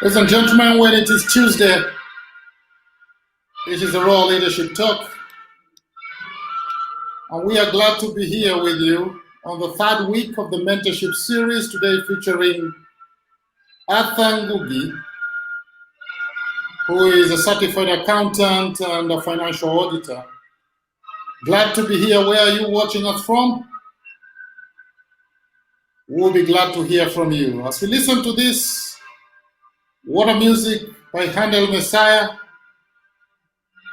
Ladies and gentlemen, when it is Tuesday, this is the Raw Leadership Talk, and we are glad to be here with you on the third week of the Mentorship series, today featuring Auditor Ngugi, who is a certified accountant and a financial auditor. Glad to be here. Where are you watching us from? We'll be glad to hear from you. As we listen to this water music by Handel Messiah,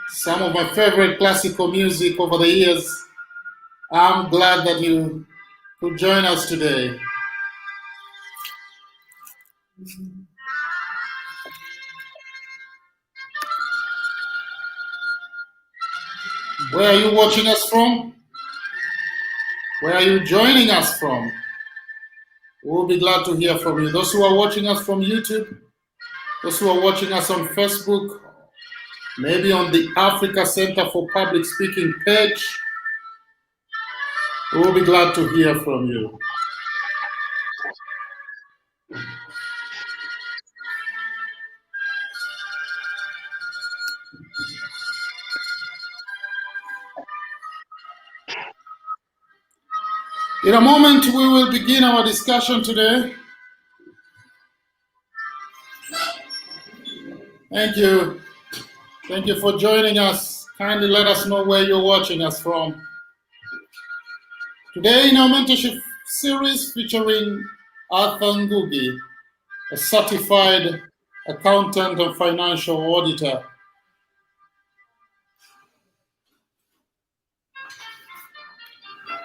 some of my favorite classical music over the years, I'm glad that you could join us today. Where are you watching us from? Where are you joining us from? We'll be glad to hear from you. Those who are watching us from YouTube, those who are watching us on Facebook, maybe on the Africa Center for Public Speaking page, we'll be glad to hear from you. In a moment, we will begin our discussion today. Thank you. Thank you for joining us. Kindly let us know where you're watching us from. Today in our mentorship series featuring Auditor Ngugi, a certified accountant and financial auditor.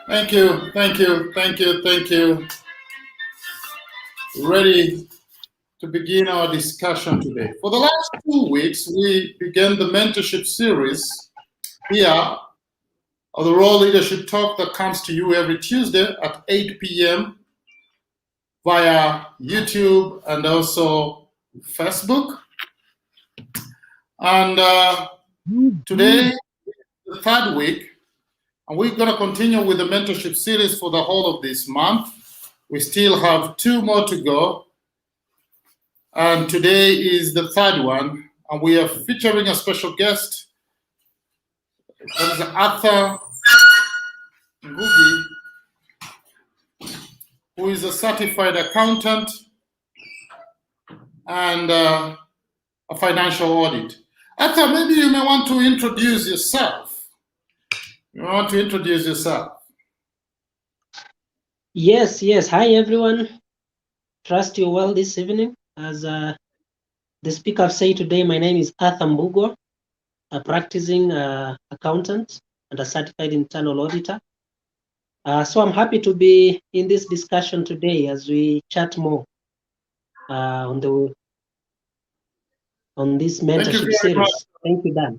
Thank you, thank you, thank you, thank you. Ready to begin our discussion today. For the last 2 weeks, we began the mentorship series here on the Raw Leadership Talk that comes to you every Tuesday at 8 p.m. via YouTube and also Facebook. And today, the third week, and we're going to continue with the mentorship series for the whole of this month. We still have 2 more to go. And today is the third one. And we are featuring a special guest. That is Auditor Ngugi, who is a certified accountant and a financial audit. Auditor, maybe you may want to introduce yourself. You want to introduce yourself? Yes. Hi, everyone. Trust you well this evening. As the speaker said today, my name is Auditor Ngugi, a practicing accountant and a certified internal auditor. So I'm happy to be in this discussion today as we chat more on this mentorship series. Thank you, Dan.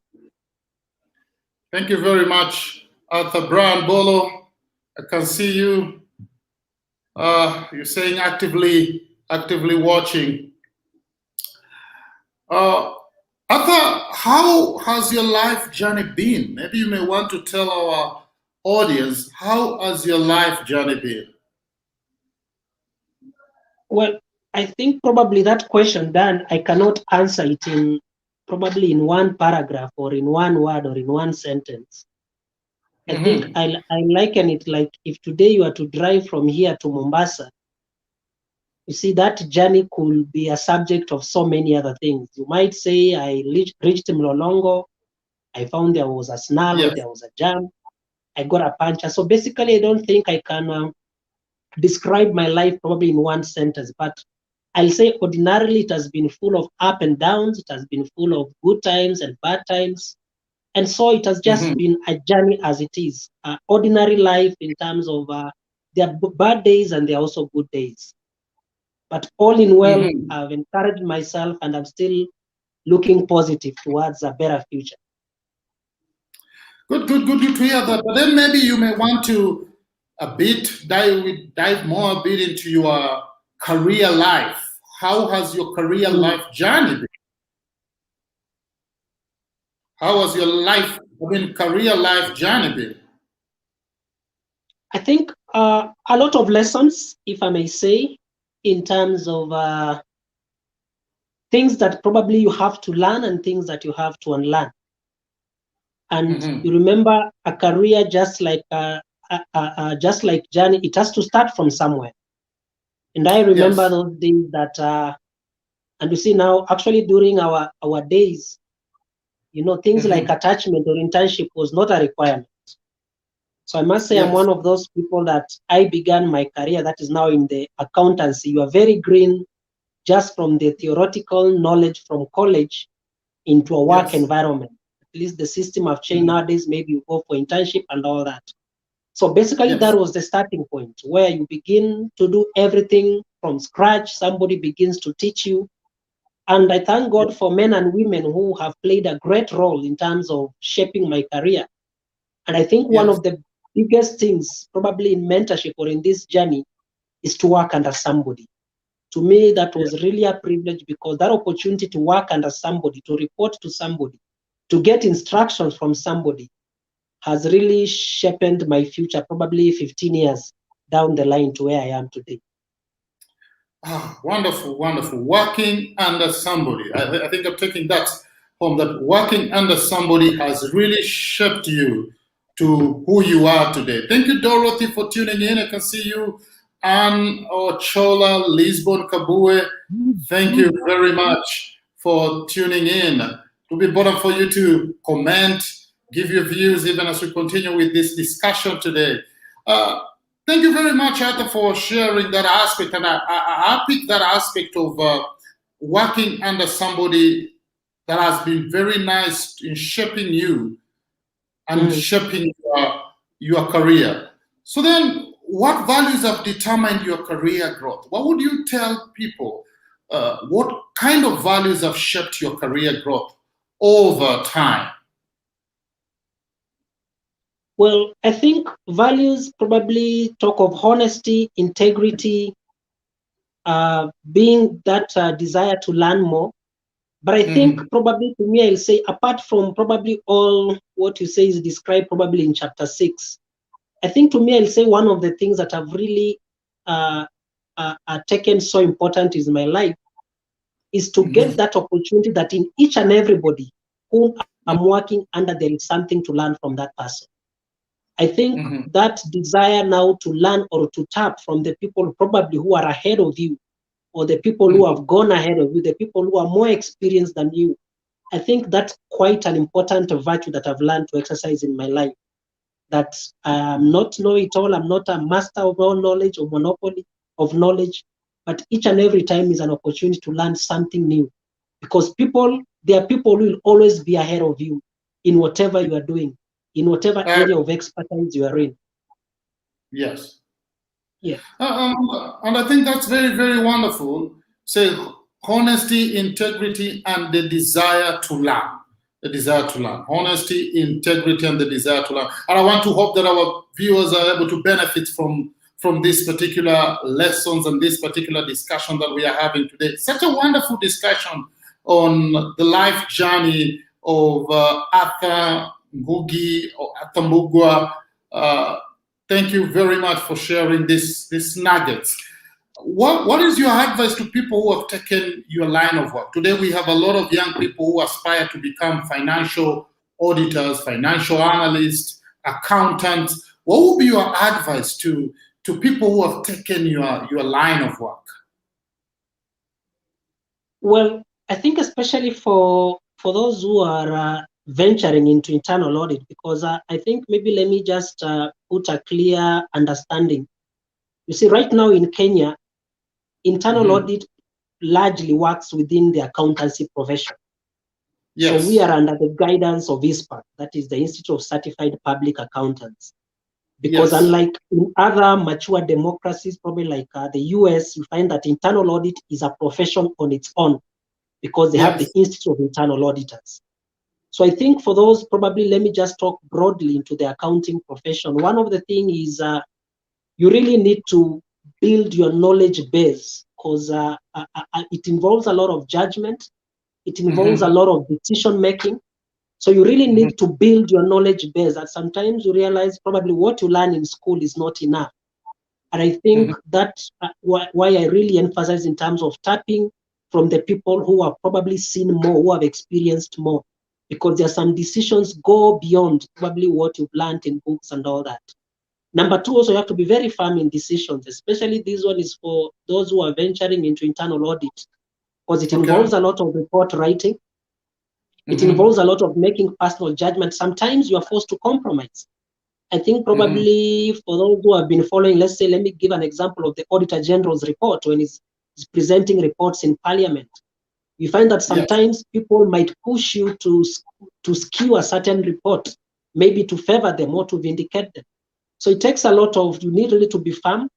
Thank you very much, Auditor Brian Bolo. I can see you. You're saying actively watching. Auditor, how has your life journey been? Maybe you may want to tell our audience, how has your life journey been? Well, I think probably that question, Dan, I cannot answer it probably in one paragraph or in one word or in one sentence. I think I liken it like if today you are to drive from here to Mombasa, you see that journey could be a subject of so many other things. You might say I reached Mlolongo, I found there was a snarl, yes. There was a jam, I got a puncture. So basically, I don't think I can describe my life probably in one sentence, but I'll say ordinarily it has been full of up and downs, it has been full of good times and bad times. And so it has just been a journey as it is. Ordinary life in terms of there are bad days and there are also good days. But all in well, I've encouraged myself and I'm still looking positive towards a better future. Good to hear that. But then maybe you may want to dive more a bit into your career life. How has your career life journey been? How has your career life journey been? I think a lot of lessons, if I may say, in terms of things that probably you have to learn and things that you have to unlearn. And you remember, a career just like journey, it has to start from somewhere. And I remember those days that, and you see now, actually during our days, things like attachment or internship was not a requirement. So I must say I'm one of those people that I began my career that is now in the accountancy. You are very green just from the theoretical knowledge from college into a work environment. At least the system have changed nowadays. Maybe you go for internship and all that. So basically that was the starting point where you begin to do everything from scratch. Somebody begins to teach you. And I thank God for men and women who have played a great role in terms of shaping my career. And I think one of the biggest things probably in mentorship or in this journey is to work under somebody. To me, that was really a privilege, because that opportunity to work under somebody, to report to somebody, to get instructions from somebody has really shaped my future, probably 15 years down the line to where I am today. Ah, wonderful, wonderful. Working under somebody. I think I'm taking that home, that working under somebody has really shaped you to who you are today. Thank you, Dorothy, for tuning in. I can see you. Anne Ochola, Lisbon Kabue. Thank you very much for tuning in. It will be important for you to comment, give your views, even as we continue with this discussion today. Thank you very much, Arthur, for sharing that aspect. And I picked that aspect of working under somebody that has been very nice in shaping you and shaping your career. So then, what values have determined your career growth? What would you tell people? What kind of values have shaped your career growth over time? Well, I think values probably talk of honesty, integrity, being that desire to learn more. But I think probably to me, I'll say, apart from probably all what you say is described probably in chapter 6, I think to me, I'll say one of the things that have really taken so important in my life is to get that opportunity that in each and everybody whom I'm working under, there is something to learn from that person. I think that desire now to learn or to tap from the people probably who are ahead of you, or the people who have gone ahead of you, the people who are more experienced than you, I think that's quite an important virtue that I've learned to exercise in my life. That I'm not know-it-all, I'm not a master of all knowledge or monopoly of knowledge, but each and every time is an opportunity to learn something new. Because there are people who will always be ahead of you in whatever you are doing, in whatever area of expertise you are in. Yes. Yeah. And I think that's very, very wonderful. Say honesty, integrity, and the desire to learn. The desire to learn. Honesty, integrity, and the desire to learn. And I want to hope that our viewers are able to benefit from these particular lessons and this particular discussion that we are having today. Such a wonderful discussion on the life journey of Arthur Ngugi or Arthur Mugera. Thank you very much for sharing this nuggets. What is your advice to people who have taken your line of work? Today we have a lot of young people who aspire to become financial auditors, financial analysts, accountants. What would be your advice to people who have taken your line of work? Well, I think especially for those who are venturing into internal audit, because I think maybe let me just put a clear understanding. You see, right now in Kenya, internal audit largely works within the accountancy profession. Yes. So we are under the guidance of ISPAC, that is the Institute of Certified Public Accountants. Because unlike in other mature democracies, probably like the US, you find that internal audit is a profession on its own, because they have the Institute of Internal Auditors. So I think for those, probably let me just talk broadly into the accounting profession. One of the things is you really need to build your knowledge base, because it involves a lot of judgment. It involves a lot of decision making. So you really need to build your knowledge base. And sometimes you realize probably what you learn in school is not enough. And I think that's why I really emphasize in terms of tapping from the people who have probably seen more, who have experienced more, because there are some decisions go beyond probably what you've learned in books and all that. Number two, also you have to be very firm in decisions, especially this one is for those who are venturing into internal audit, because it involves a lot of report writing. It involves a lot of making personal judgment. Sometimes you are forced to compromise. I think probably for those who have been following, let's say, let me give an example of the Auditor General's report when he's presenting reports in Parliament. You find that sometimes people might push you to skew a certain report, maybe to favor them or to vindicate them. So it takes a lot of, you need really to be firm.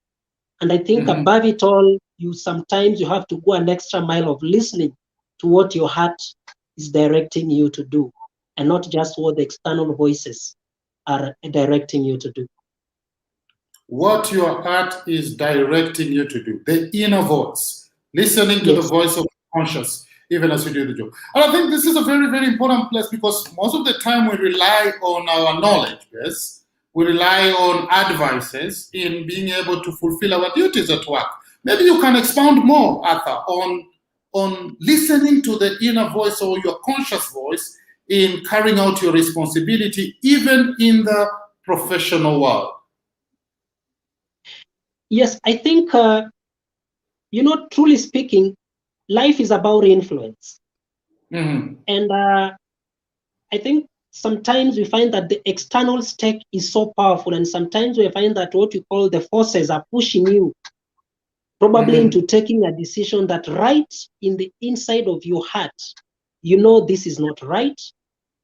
And I think above it all, sometimes you have to go an extra mile of listening to what your heart is directing you to do, and not just what the external voices are directing you to do. What your heart is directing you to do, the inner voice, listening to the voice of conscience, even as you do the job. And I think this is a very, very important place, because most of the time we rely on our knowledge, yes? We rely on advices in being able to fulfill our duties at work. Maybe you can expound more, Arthur, on listening to the inner voice or your conscious voice in carrying out your responsibility, even in the professional world. Yes, I think, truly speaking, life is about influence. And I think sometimes we find that the external stake is so powerful, and sometimes we find that what you call the forces are pushing you probably into taking a decision that right in the inside of your heart, this is not right,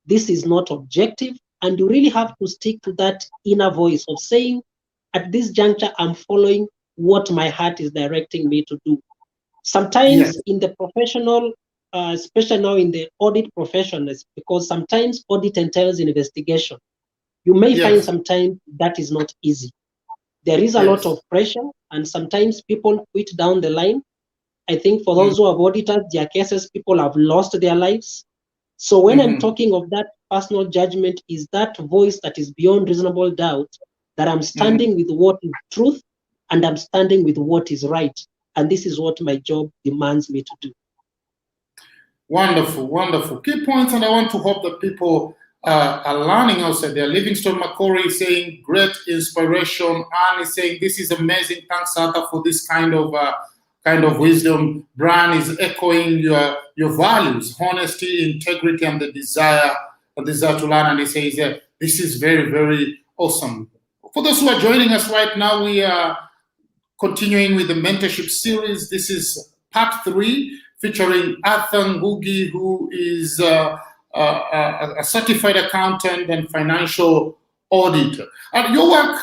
this is not objective, and you really have to stick to that inner voice of saying, at this juncture, I'm following what my heart is directing me to do. Sometimes in the professional, especially now in the audit profession, because sometimes audit entails investigation. You may find sometimes that is not easy. There is a lot of pressure, and sometimes people quit down the line. I think for those who have audited their cases, people have lost their lives. So when I'm talking of that personal judgment, is that voice that is beyond reasonable doubt, that I'm standing with what is truth, and I'm standing with what is right. And this is what my job demands me to do. Wonderful, wonderful. Key points, and I want to hope that people are learning outside there. Livingstone McCory is saying, great inspiration. Anne is saying, this is amazing. Thanks, Arthur, for this kind of wisdom. Brian is echoing your values, honesty, integrity, and the desire to learn. And he says that this is very, very awesome. For those who are joining us right now, we are continuing with the mentorship series. This is part 3, featuring Arthur Ngugi, who is a certified accountant and financial auditor. And your work,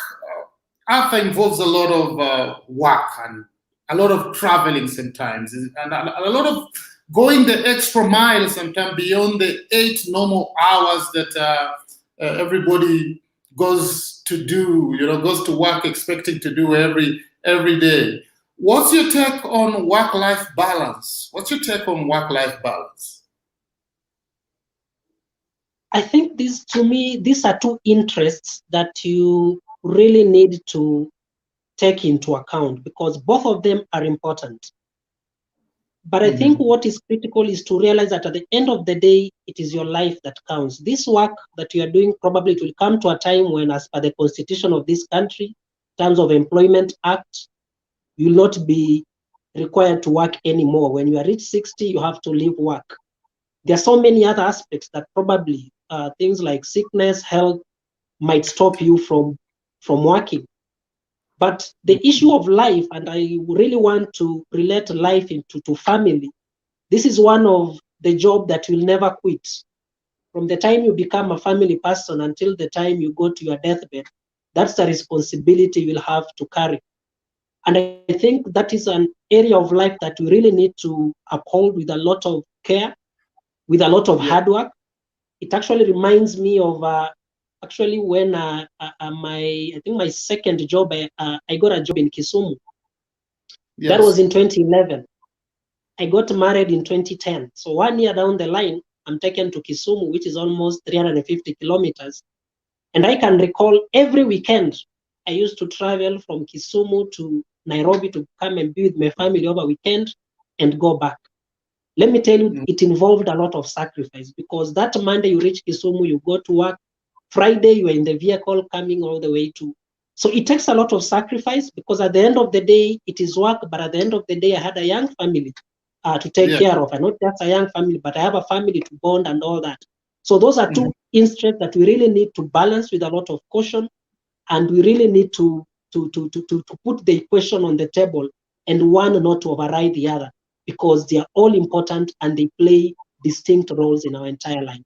Arthur, involves a lot of work and a lot of traveling sometimes, and a lot of going the extra mile sometimes beyond the 8 normal hours that everybody goes to do, goes to work expecting to do every day. What's your take on work-life balance? I think to me, these are 2 interests that you really need to take into account, because both of them are important. But I think what is critical is to realize that at the end of the day, it is your life that counts. This work that you are doing, probably it will come to a time when, as per the constitution of this country, in terms of Employment Act, you will not be required to work anymore. When you are reached 60, you have to leave work. There are so many other aspects that probably things like sickness, health might stop you from working. But the issue of life, and I really want to relate life to family, this is one of the job that will never quit. From the time you become a family person until the time you go to your deathbed, that's the responsibility you'll have to carry. And I think that is an area of life that we really need to uphold with a lot of care, with a lot of hard work. It actually reminds me of when my second job, I got a job in Kisumu. That was in 2011. I got married in 2010. So 1 year down the line, I'm taken to Kisumu, which is almost 350 kilometers. And I can recall every weekend, I used to travel from Kisumu to Nairobi to come and be with my family over weekend and go back. Let me tell you, it involved a lot of sacrifice, because that Monday you reach Kisumu, you go to work. Friday, you are in the vehicle coming all the way to. So it takes a lot of sacrifice, because at the end of the day, it is work. But at the end of the day, I had a young family to take care of. And not just a young family, but I have a family to bond and all that. So those are two interests that we really need to balance with a lot of caution. And we really need to put the equation on the table, and one not to override the other, because they are all important and they play distinct roles in our entire life.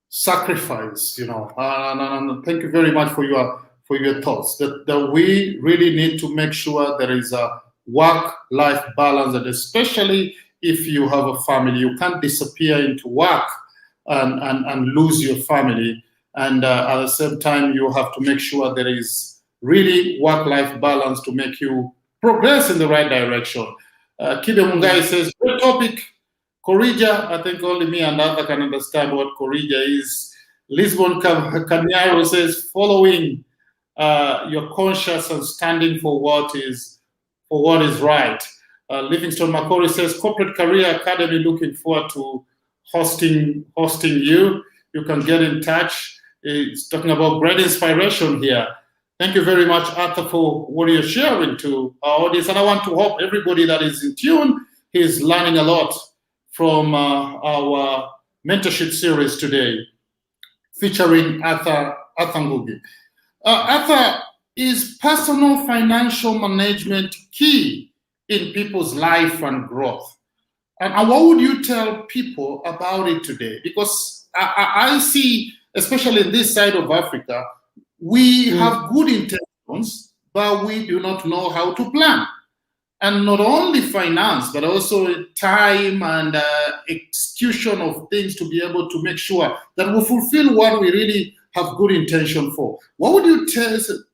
Sacrifice, and thank you very much for your thoughts. That we really need to make sure there is a work-life balance, and especially if you have a family, you can't disappear into work and lose your family. And at the same time, you have to make sure there is really work-life balance to make you progress in the right direction. Kibe Mungai says, great topic. Corrija, I think only me and Arthur can understand what Corrija is. Lisbon Kanyaro says, following your conscience and standing for what is right. Livingston Makori says, Corporate Career Academy, looking forward to hosting you. You can get in touch. It's talking about great inspiration here. Thank you very much, Arthur, for what you're sharing to our audience. And I want to hope everybody that is in tune is learning a lot from our mentorship series today, featuring Arthur Ngugi. Arthur, is personal financial management key in people's life and growth? And what would you tell people about it today? Because I see, especially in this side of Africa, we have good intentions, but we do not know how to plan. And not only finance, but also time and execution of things to be able to make sure that we fulfill what we really have good intention for. What would you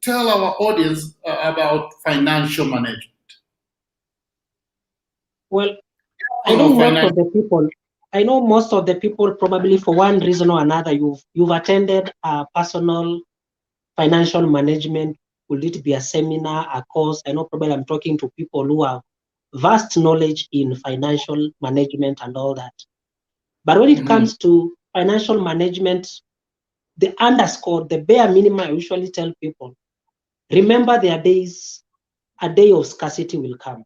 tell our audience about financial management? Well, I know most of the people probably, for one reason or another, you've attended a personal financial management. Will it be a seminar, a course? I know probably I'm talking to people who have vast knowledge in financial management and all that. But when it comes to financial management, the underscore, the bare minimum, I usually tell people, remember there are days, a day of scarcity will come.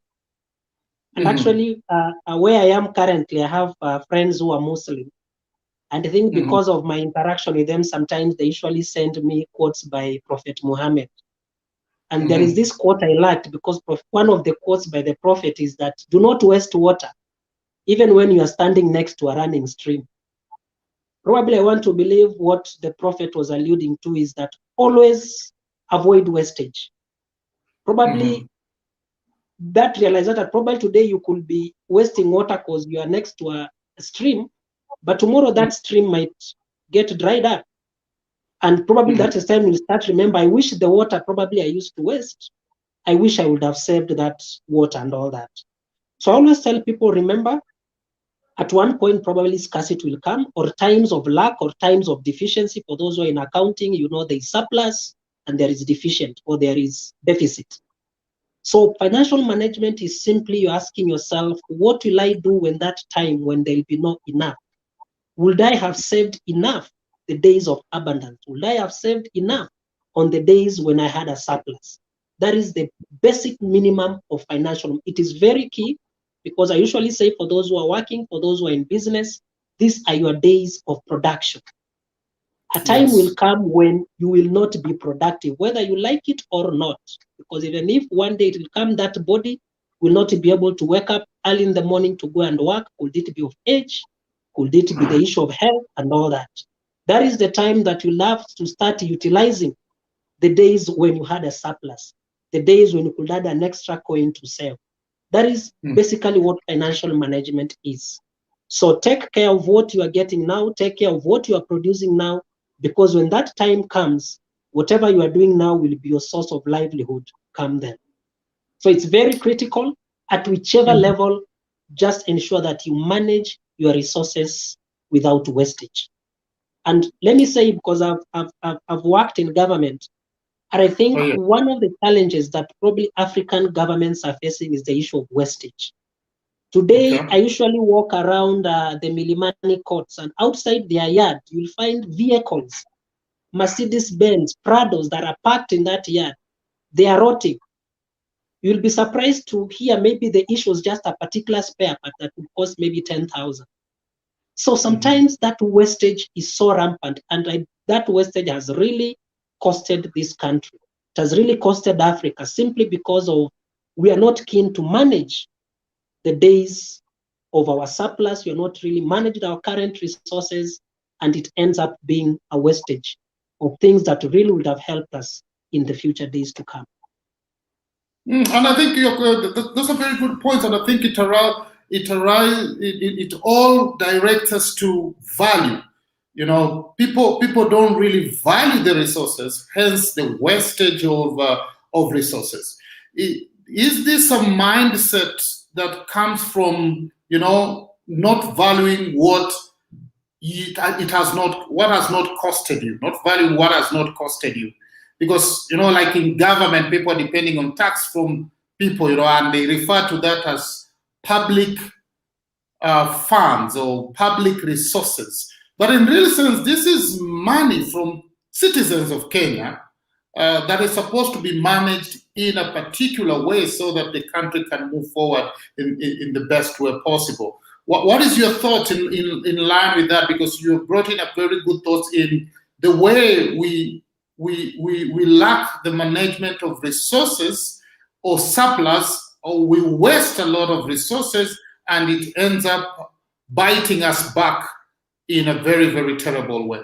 And actually, where I am currently, I have friends who are Muslim. And I think because of my interaction with them, sometimes they usually send me quotes by Prophet Muhammad. And there is this quote I liked, because one of the quotes by the Prophet is that, do not waste water, even when you are standing next to a running stream. Probably I want to believe what the Prophet was alluding to is that always avoid wastage. Probably that realization that probably today you could be wasting water because you are next to a stream, but tomorrow that stream might get dried up. And probably that is time you'll start remember, I wish the water probably I used to waste, I wish I would have saved that water and all that. So I always tell people, remember, at one point probably scarcity will come, or times of lack or times of deficiency. For those who are in accounting, there is surplus and there is deficient, or there is deficit. So financial management is simply you asking yourself, what will I do when that time when there will be not enough? Would I have saved enough the days of abundance? Would I have saved enough on the days when I had a surplus? That is the basic minimum of financial. It is very key, because I usually say for those who are working, for those who are in business, these are your days of production. A time will come when you will not be productive, whether you like it or not. Because even if one day it will come, that body will not be able to wake up early in the morning to go and work. Could it be of age? Could it be the issue of health and all that? That is the time that you'll have to start utilizing the days when you had a surplus, the days when you could add an extra coin to save. That is basically what financial management is. So take care of what you are getting now, take care of what you are producing now, because when that time comes, whatever you are doing now will be your source of livelihood come then. So it's very critical at whichever level, just ensure that you manage your resources without wastage. And let me say, because I've worked in government, and I think one of the challenges that probably African governments are facing is the issue of wastage. Today, Okay. I usually walk around the Milimani courts, and outside their yard, you'll find vehicles, Mercedes-Benz, Prados that are parked in that yard. They are rotting. You'll be surprised to hear maybe the issue is just a particular spare part that would cost maybe 10,000. So sometimes that wastage is so rampant, and that wastage has really costed this country. It has really costed Africa simply because of we are not keen to manage the days of our surplus. We are not really managing our current resources, and it ends up being a wastage of things that really would have helped us in the future days to come. And I think those are very good points, and I think it all directs us to value. You know, people don't really value the resources, hence the wastage of resources. Is this a mindset that comes from, you know, not valuing what has not costed you, not valuing what has not costed you? Because, you know, like in government, people are depending on tax from people, you know, and they refer to that as public funds or public resources. But in real sense, this is money from citizens of Kenya that is supposed to be managed in a particular way so that the country can move forward in the best way possible. What is your thought in line with that? Because you brought in a very good thoughts in the way we lack the management of resources or surplus, or we waste a lot of resources, and it ends up biting us back in a very, very terrible way.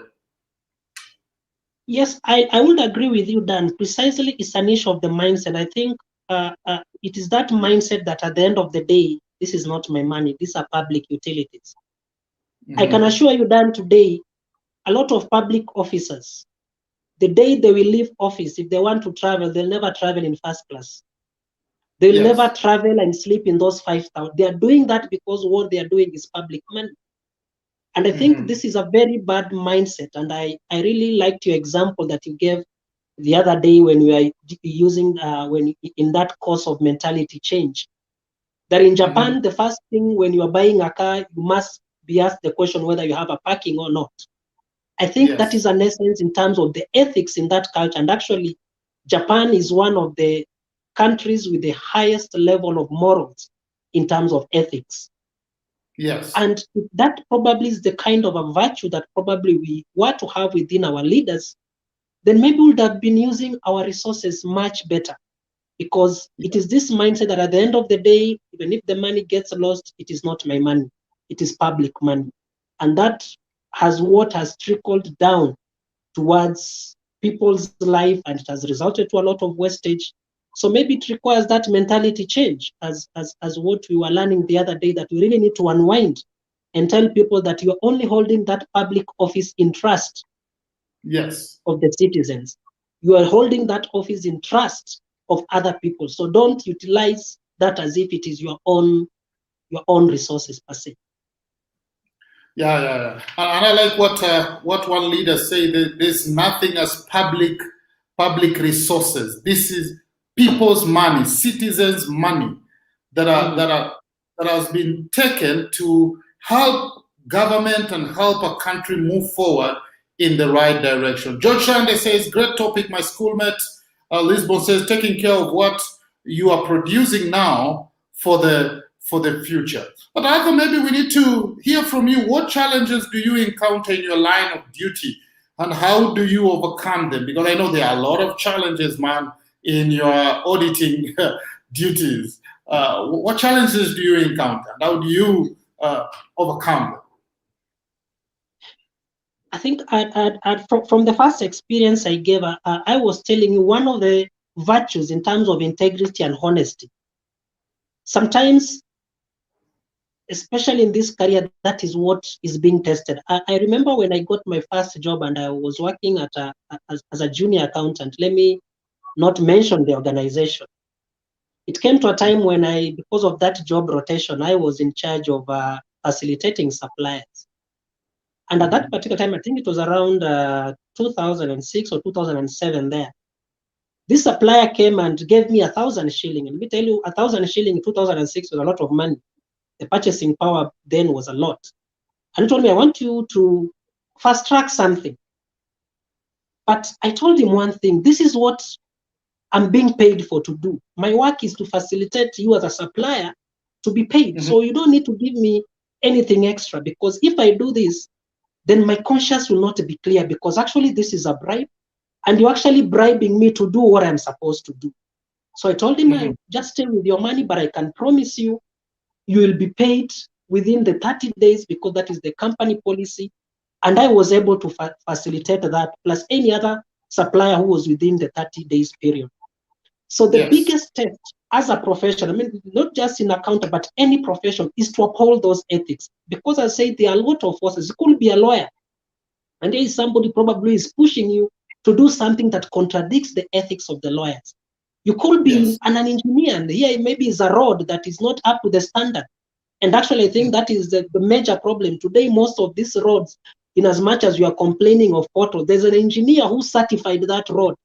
Yes, I would agree with you, Dan. Precisely, it's an issue of the mindset. I think it is that mindset that at the end of the day, this is not my money, these are public utilities. I can assure you, Dan, today, a lot of public officers, the day they will leave office, if they want to travel, they'll never travel in first class. They'll never travel and sleep in those 5,000. They are doing that because what they are doing is public money. And I think this is a very bad mindset. And I really liked your example that you gave the other day when we are using, when in that course of mentality change. That in Japan, the first thing when you are buying a car, you must be asked the question whether you have a parking or not. I think that is an essence in terms of the ethics in that culture. And actually, Japan is one of the countries with the highest level of morals in terms of ethics. Yes. And that probably is the kind of a virtue that probably we want to have within our leaders, then maybe we would have been using our resources much better. Because it is this mindset that at the end of the day, even if the money gets lost, it is not my money, it is public money. And that has what has trickled down towards people's life, and it has resulted to a lot of wastage. So maybe it requires that mentality change, as what we were learning the other day, that we really need to unwind and tell people that you're only holding that public office in trust of the citizens. You are holding that office in trust of other people. So don't utilize that as if it is your own resources per se. Yeah. And I like what one leader said, that there's nothing as public resources. This is people's money, citizens' money that has been taken to help government and help a country move forward in the right direction. George Shande says, great topic, my schoolmate. Lisbon says, taking care of what you are producing now for the future. But Arthur, maybe we need to hear from you. What challenges do you encounter in your line of duty, and how do you overcome them? Because I know there are a lot of challenges, man, in your auditing duties. What challenges do you encounter? How do you overcome them? I think from the first experience I gave, I was telling you one of the virtues in terms of integrity and honesty. Sometimes, especially in this career, that is what is being tested. I remember when I got my first job and I was working as a junior accountant. Let me not mention the organization. It came to a time when because of that job rotation, I was in charge of facilitating suppliers. And at that particular time, I think it was around 2006 or 2007 there. This supplier came and gave me 1,000 shilling. And let me tell you, 1,000 shilling in 2006 was a lot of money. The purchasing power then was a lot. And he told me, I want you to fast track something. But I told him one thing, this is what I'm being paid for to do. My work is to facilitate you as a supplier to be paid. So you don't need to give me anything extra, because if I do this, then my conscience will not be clear, because actually this is a bribe and you're actually bribing me to do what I'm supposed to do. So I told him, I just stay with your money, but I can promise you, you will be paid within the 30 days, because that is the company policy. And I was able to facilitate that, plus any other supplier who was within the 30 days period. So the biggest test as a profession, I mean, not just in accounting, but any profession, is to uphold those ethics. Because I say there are a lot of forces. It could be a lawyer, and there is somebody probably is pushing you to do something that contradicts the ethics of the lawyers. You could be an engineer, and here maybe is a road that is not up to the standard. And actually, I think that is the major problem. Today, most of these roads, in as much as you are complaining of potholes, there's an engineer who certified that road.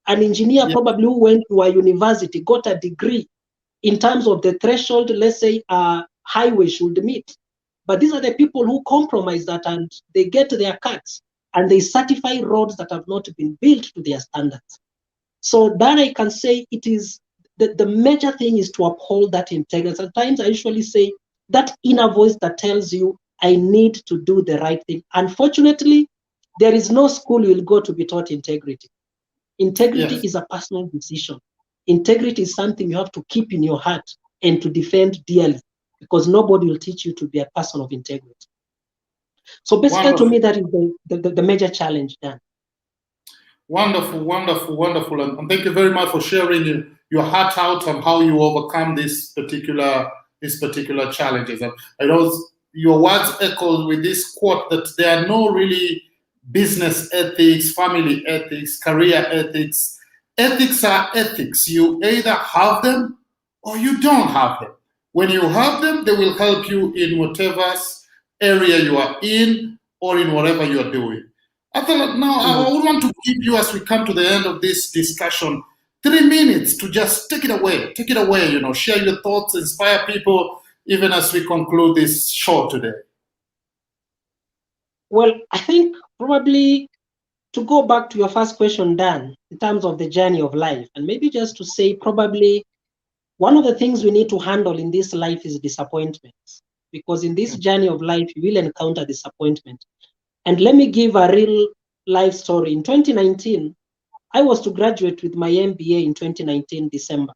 An engineer probably who went to a university, got a degree in terms of the threshold, let's say, a highway should meet. But these are the people who compromise that, and they get their cuts, and they certify roads that have not been built to their standards. So that I can say it is, the major thing is to uphold that integrity. Sometimes I usually say that inner voice that tells you, I need to do the right thing. Unfortunately, there is no school you'll go to be taught integrity. Integrity is a personal decision. Integrity is something you have to keep in your heart and to defend dearly, because nobody will teach you to be a person of integrity. So basically, to me, that is the major challenge, Dan. Wonderful, wonderful, wonderful. And thank you very much for sharing your heart out on how you overcome these particular challenges. And I know your words echoed with this quote that there are no really business ethics, family ethics, career ethics. Ethics are ethics. You either have them or you don't have them. When you have them, they will help you in whatever area you are in or in whatever you are doing. I thought now I would want to give you, as we come to the end of this discussion, 3 minutes to just take it away. Take it away, share your thoughts, inspire people, even as we conclude this show today. Well, I think probably to go back to your first question, Dan, in terms of the journey of life, and maybe just to say probably one of the things we need to handle in this life is disappointments, because in this journey of life, you will encounter disappointment. And let me give a real life story. In 2019, I was to graduate with my MBA in 2019, December.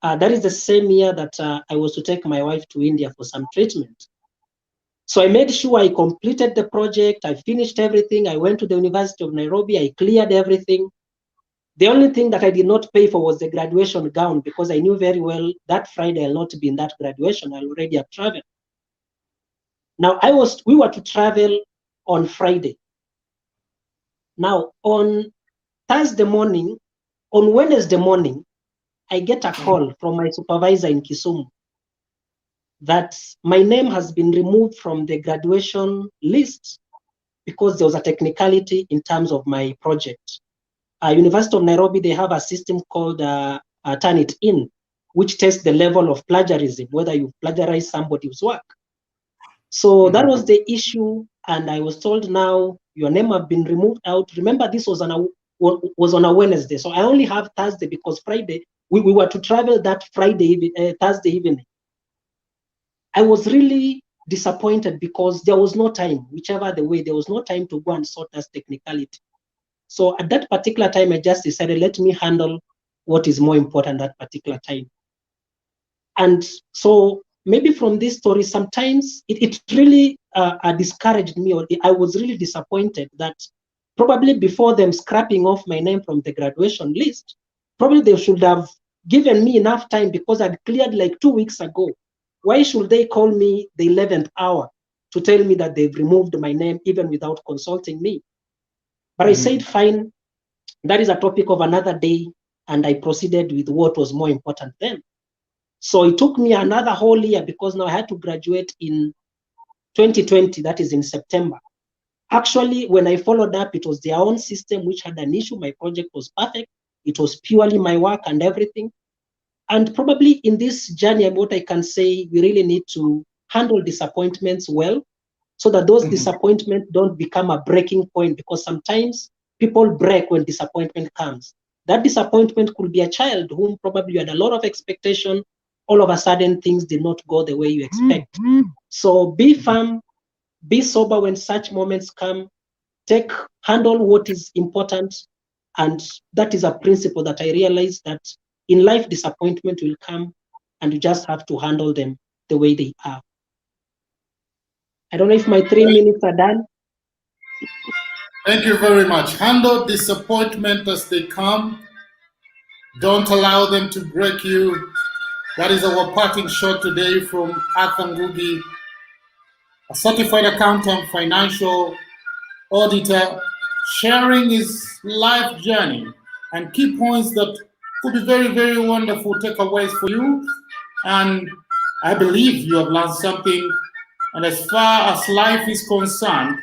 That is the same year that I was to take my wife to India for some treatment. So I made sure I completed the project. I finished everything. I went to the University of Nairobi. I cleared everything. The only thing that I did not pay for was the graduation gown, because I knew very well that Friday I'll not be in that graduation. I'll already have traveled. Now we were to travel on Friday. Now on Thursday morning, on Wednesday morning, I get a call from my supervisor in Kisumu that my name has been removed from the graduation list because there was a technicality in terms of my project. University of Nairobi, they have a system called Turn It In, which tests the level of plagiarism, whether you plagiarize somebody's work. So that was the issue, and I was told, now your name have been removed out. Remember, this was on a Wednesday, so I only have Thursday, because Friday we were to travel that Thursday evening. I was really disappointed because there was no time, whichever the way, there was no time to go and sort that technicality. So at that particular time, I just decided, let me handle what is more important that particular time. And so maybe from this story, sometimes it really discouraged me, or I was really disappointed that probably before them scrapping off my name from the graduation list, probably they should have given me enough time, because I'd cleared like 2 weeks ago. Why should they call me the 11th hour to tell me that they've removed my name even without consulting me? But I said, fine, that is a topic of another day, and I proceeded with what was more important then. So it took me another whole year, because now I had to graduate in 2020, that is in September. Actually, when I followed up, it was their own system which had an issue. My project was perfect. It was purely my work and everything. And probably in this journey, what I can say, we really need to handle disappointments well, so that those disappointments don't become a breaking point, because sometimes people break when disappointment comes. That disappointment could be a child whom probably you had a lot of expectation. All of a sudden, things did not go the way you expect. So be firm, be sober when such moments come. Handle what is important. And that is a principle that I realized, that in life, disappointment will come, and you just have to handle them the way they are. I don't know if my 3 minutes are done. Thank you very much. Handle disappointment as they come. Don't allow them to break you. That is our parting shot today from Ngugi, a certified accountant, financial auditor, sharing his life journey and key points that could be very, very wonderful takeaways for you. And I believe you have learned something. And as far as life is concerned,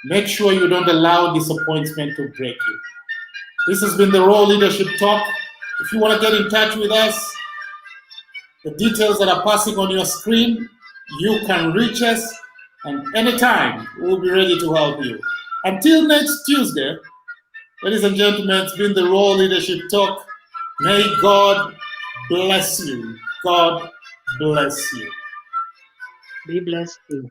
make sure you don't allow disappointment to break you. This has been the Raw Leadership Talk. If you want to get in touch with us, the details that are passing on your screen, you can reach us, and anytime we'll be ready to help you. Until next Tuesday, ladies and gentlemen, it's been the Raw Leadership Talk. May God bless you. God bless you. Be blessed too.